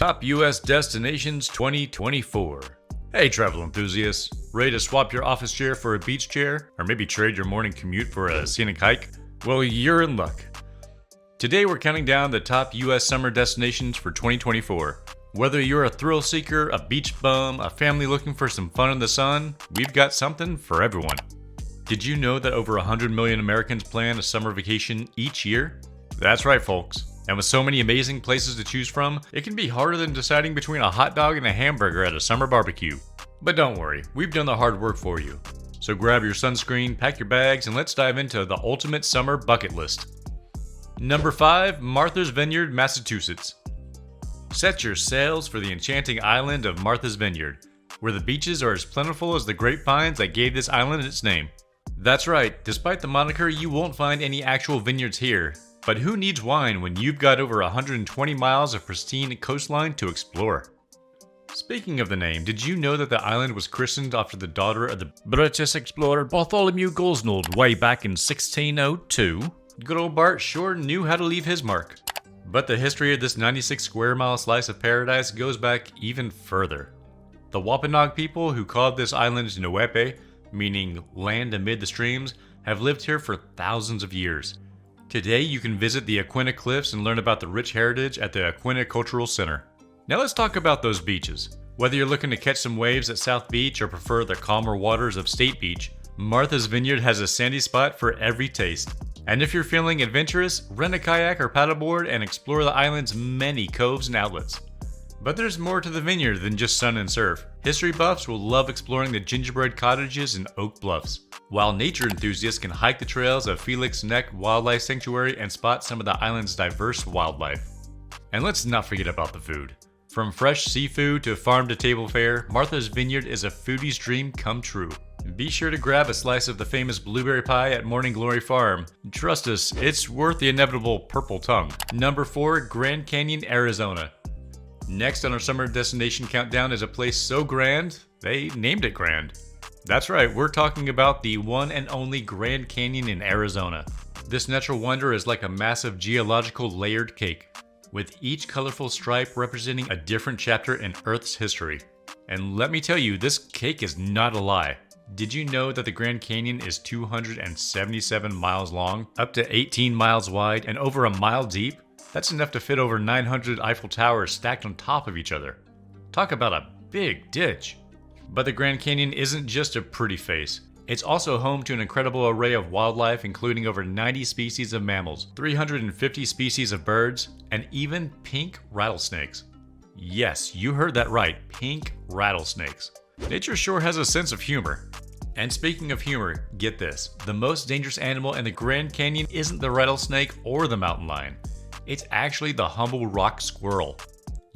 Top US Destinations 2024. Hey travel enthusiasts, ready to swap your office chair for a beach chair? Or maybe trade your morning commute for a scenic hike? Well, you're in luck. Today we're counting down the top US summer destinations for 2024. Whether you're a thrill seeker, a beach bum, a family looking for some fun in the sun, we've got something for everyone. Did you know that over 100 million Americans plan a summer vacation each year? That's right, folks. And with so many amazing places to choose from, it can be harder than deciding between a hot dog and a hamburger at a summer barbecue. But don't worry, we've done the hard work for you. So grab your sunscreen, pack your bags, and let's dive into the ultimate summer bucket list. Number 5, Martha's Vineyard, Massachusetts. Set your sails for the enchanting island of Martha's Vineyard, where the beaches are as plentiful as the grapevines that gave this island its name. That's right, despite the moniker, you won't find any actual vineyards here. But who needs wine when you've got over 120 miles of pristine coastline to explore? Speaking of the name, did you know that the island was christened after the daughter of the British explorer Bartholomew Gosnold way back in 1602? Good old Bart sure knew how to leave his mark. But the history of this 96 square mile slice of paradise goes back even further. The Wampanoag people who called this island Nuepe, meaning land amid the streams, have lived here for thousands of years. Today you can visit the Aquina Cliffs and learn about the rich heritage at the Aquina Cultural Center. Now let's talk about those beaches. Whether you're looking to catch some waves at South Beach or prefer the calmer waters of State Beach, Martha's Vineyard has a sandy spot for every taste. And if you're feeling adventurous, rent a kayak or paddleboard and explore the island's many coves and outlets. But there's more to the vineyard than just sun and surf. History buffs will love exploring the gingerbread cottages and oak bluffs, while nature enthusiasts can hike the trails of Felix Neck Wildlife Sanctuary and spot some of the island's diverse wildlife. And let's not forget about the food. From fresh seafood to farm-to-table fare, Martha's Vineyard is a foodie's dream come true. Be sure to grab a slice of the famous blueberry pie at Morning Glory Farm. Trust us, it's worth the inevitable purple tongue. Number 4, Grand Canyon, Arizona. Next on our summer destination countdown is a place so grand, they named it Grand. That's right, we're talking about the one and only Grand Canyon in Arizona. This natural wonder is like a massive geological layered cake, with each colorful stripe representing a different chapter in Earth's history. And let me tell you, this cake is not a lie. Did you know that the Grand Canyon is 277 miles long, up to 18 miles wide, and over a mile deep? That's enough to fit over 900 Eiffel Towers stacked on top of each other. Talk about a big ditch. But the Grand Canyon isn't just a pretty face. It's also home to an incredible array of wildlife, including over 90 species of mammals, 350 species of birds, and even pink rattlesnakes. Yes, you heard that right, pink rattlesnakes. Nature sure has a sense of humor. And speaking of humor, get this. The most dangerous animal in the Grand Canyon isn't the rattlesnake or the mountain lion. It's actually the humble rock squirrel.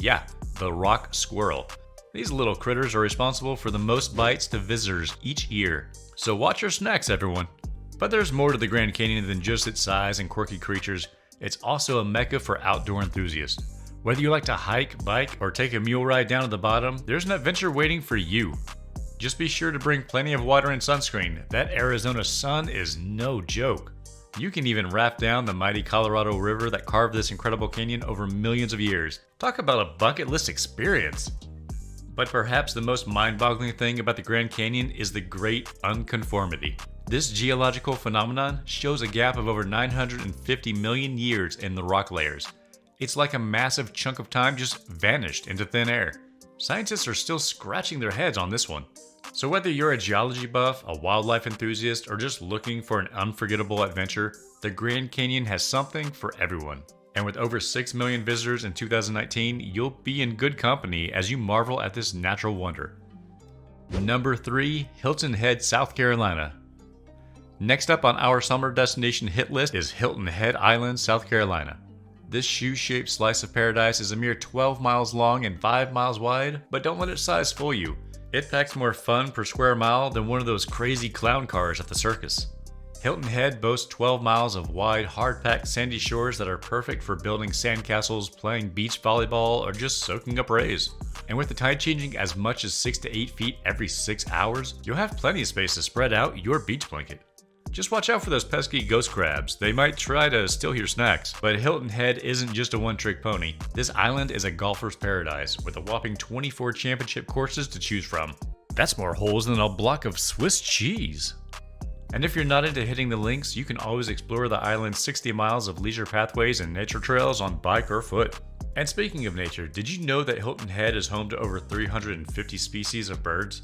Yeah, the rock squirrel. These little critters are responsible for the most bites to visitors each year. So watch your snacks, everyone. But there's more to the Grand Canyon than just its size and quirky creatures. It's also a mecca for outdoor enthusiasts. Whether you like to hike, bike, or take a mule ride down to the bottom, there's an adventure waiting for you. Just be sure to bring plenty of water and sunscreen. That Arizona sun is no joke. You can even raft down the mighty Colorado River that carved this incredible canyon over millions of years. Talk about a bucket list experience. But perhaps the most mind-boggling thing about the Grand Canyon is the great unconformity. This geological phenomenon shows a gap of over 950 million years in the rock layers. It's like a massive chunk of time just vanished into thin air. Scientists are still scratching their heads on this one. So whether you're a geology buff, a wildlife enthusiast, or just looking for an unforgettable adventure, the Grand Canyon has something for everyone. And with over 6 million visitors in 2019, you'll be in good company as you marvel at this natural wonder. Number 3, Hilton Head, South Carolina. Next up on our summer destination hit list is Hilton Head Island, South Carolina. This shoe-shaped slice of paradise is a mere 12 miles long and 5 miles wide, but don't let its size fool you. It packs more fun per square mile than one of those crazy clown cars at the circus. Hilton Head boasts 12 miles of wide, hard-packed sandy shores that are perfect for building sandcastles, playing beach volleyball, or just soaking up rays. And with the tide changing as much as 6 to 8 feet every 6 hours, you'll have plenty of space to spread out your beach blanket. Just watch out for those pesky ghost crabs. They might try to steal your snacks. But Hilton Head isn't just a one-trick pony. This island is a golfer's paradise with a whopping 24 championship courses to choose from. That's more holes than a block of Swiss cheese. And if you're not into hitting the links, you can always explore the island's 60 miles of leisure pathways and nature trails on bike or foot. And speaking of nature, did you know that Hilton Head is home to over 350 species of birds?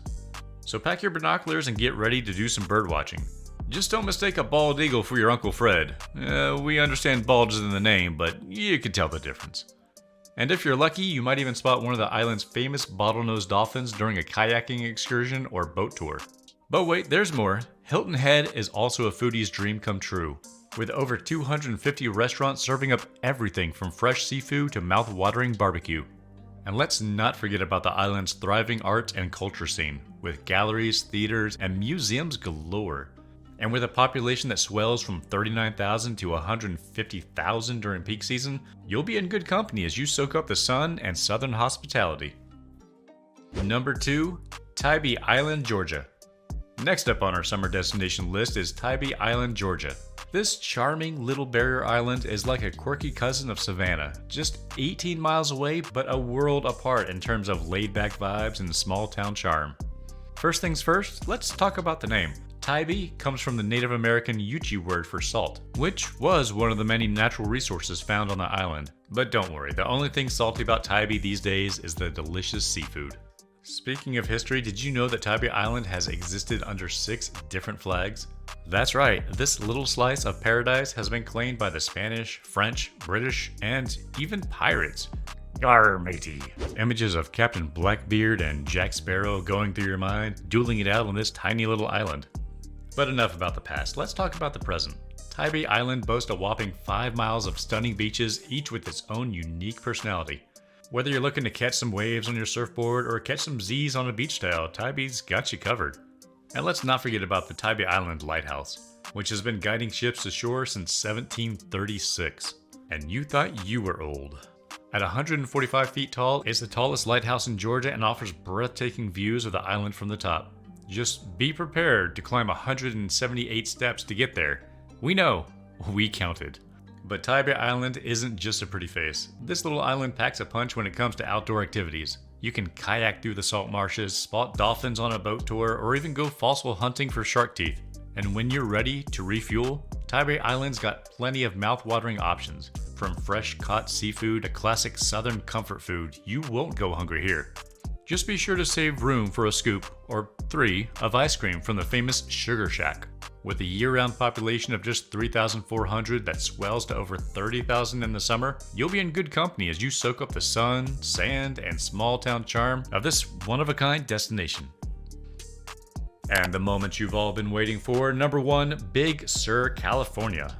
So pack your binoculars and get ready to do some bird watching. Just don't mistake a bald eagle for your Uncle Fred. We understand bald is in the name, but you can tell the difference. And if you're lucky, you might even spot one of the island's famous bottlenose dolphins during a kayaking excursion or boat tour. But wait, there's more. Hilton Head is also a foodie's dream come true, with over 250 restaurants serving up everything from fresh seafood to mouth-watering barbecue. And let's not forget about the island's thriving art and culture scene, with galleries, theaters, and museums galore. And with a population that swells from 39,000 to 150,000 during peak season, you'll be in good company as you soak up the sun and southern hospitality. Number 2, Tybee Island, Georgia. Next up on our summer destination list is Tybee Island, Georgia. This charming little barrier island is like a quirky cousin of Savannah, just 18 miles away but a world apart in terms of laid-back vibes and small town charm. First things first, let's talk about the name. Tybee comes from the Native American Yuchi word for salt, which was one of the many natural resources found on the island. But don't worry, the only thing salty about Tybee these days is the delicious seafood. Speaking of history, did you know that Tybee Island has existed under 6 different flags? That's right, this little slice of paradise has been claimed by the Spanish, French, British, and even pirates. Yar, matey. Images of Captain Blackbeard and Jack Sparrow going through your mind, dueling it out on this tiny little island. But enough about the past, let's talk about the present. Tybee Island boasts a whopping 5 miles of stunning beaches, each with its own unique personality. Whether you're looking to catch some waves on your surfboard or catch some Z's on a beach towel, Tybee's got you covered. And let's not forget about the Tybee Island Lighthouse, which has been guiding ships to shore since 1736. And you thought you were old. At 145 feet tall, it's the tallest lighthouse in Georgia and offers breathtaking views of the island from the top. Just be prepared to climb 178 steps to get there. We know, we counted. But Tybee Island isn't just a pretty face. This little island packs a punch when it comes to outdoor activities. You can kayak through the salt marshes, spot dolphins on a boat tour, or even go fossil hunting for shark teeth. And when you're ready to refuel, Tybee Island's got plenty of mouth-watering options. From fresh caught seafood to classic southern comfort food, you won't go hungry here. Just be sure to save room for a scoop, or 3, of ice cream from the famous Sugar Shack. With a year-round population of just 3,400 that swells to over 30,000 in the summer, you'll be in good company as you soak up the sun, sand, and small-town charm of this one-of-a-kind destination. And the moment you've all been waiting for, number 1, Big Sur, California.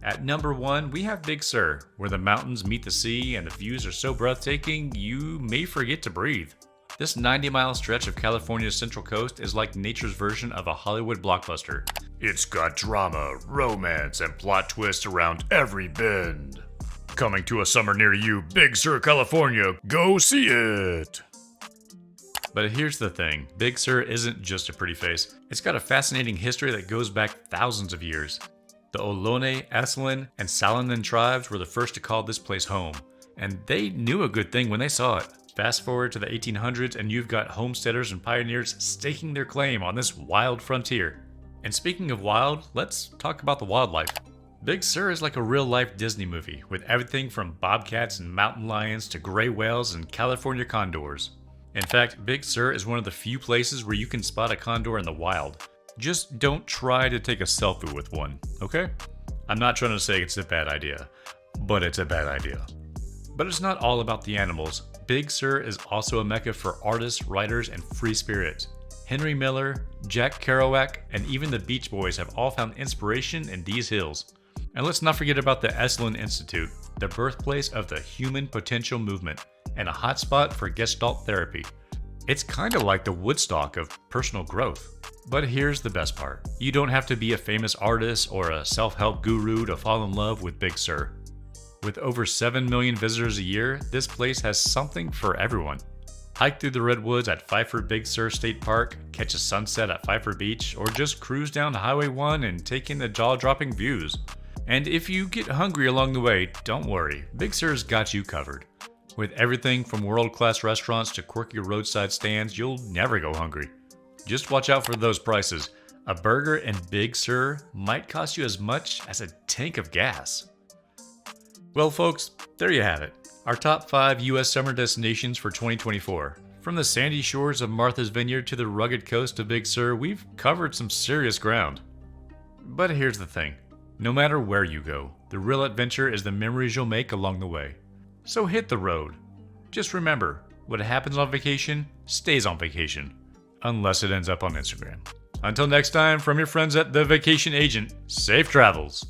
At number 1, we have Big Sur, where the mountains meet the sea and the views are so breathtaking you may forget to breathe. This 90-mile stretch of California's Central Coast is like nature's version of a Hollywood blockbuster. It's got drama, romance, and plot twists around every bend. Coming to a summer near you, Big Sur, California, go see it! But here's the thing, Big Sur isn't just a pretty face. It's got a fascinating history that goes back thousands of years. The Ohlone, Esselen, and Salinan tribes were the first to call this place home, and they knew a good thing when they saw it. Fast forward to the 1800s and you've got homesteaders and pioneers staking their claim on this wild frontier. And speaking of wild, let's talk about the wildlife. Big Sur is like a real-life Disney movie, with everything from bobcats and mountain lions to gray whales and California condors. In fact, Big Sur is one of the few places where you can spot a condor in the wild. Just don't try to take a selfie with one, okay? I'm not trying to say it's a bad idea, but it's a bad idea. But it's not all about the animals. Big Sur is also a mecca for artists, writers, and free spirits. Henry Miller, Jack Kerouac, and even the Beach Boys have all found inspiration in these hills. And let's not forget about the Esalen Institute, the birthplace of the human potential movement, and a hotspot for Gestalt therapy. It's kind of like the Woodstock of personal growth. But here's the best part. You don't have to be a famous artist or a self-help guru to fall in love with Big Sur. With over 7 million visitors a year, this place has something for everyone. Hike through the redwoods at Pfeiffer Big Sur State Park, catch a sunset at Pfeiffer Beach, or just cruise down Highway 1 and take in the jaw-dropping views. And if you get hungry along the way, don't worry, Big Sur's got you covered. With everything from world-class restaurants to quirky roadside stands, you'll never go hungry. Just watch out for those prices. A burger in Big Sur might cost you as much as a tank of gas. Well folks, there you have it. Our top 5 US summer destinations for 2024. From the sandy shores of Martha's Vineyard to the rugged coast of Big Sur, we've covered some serious ground. But here's the thing. No matter where you go, the real adventure is the memories you'll make along the way. So hit the road. Just remember, what happens on vacation stays on vacation. Unless it ends up on Instagram. Until next time, from your friends at The Vacation Agent, safe travels.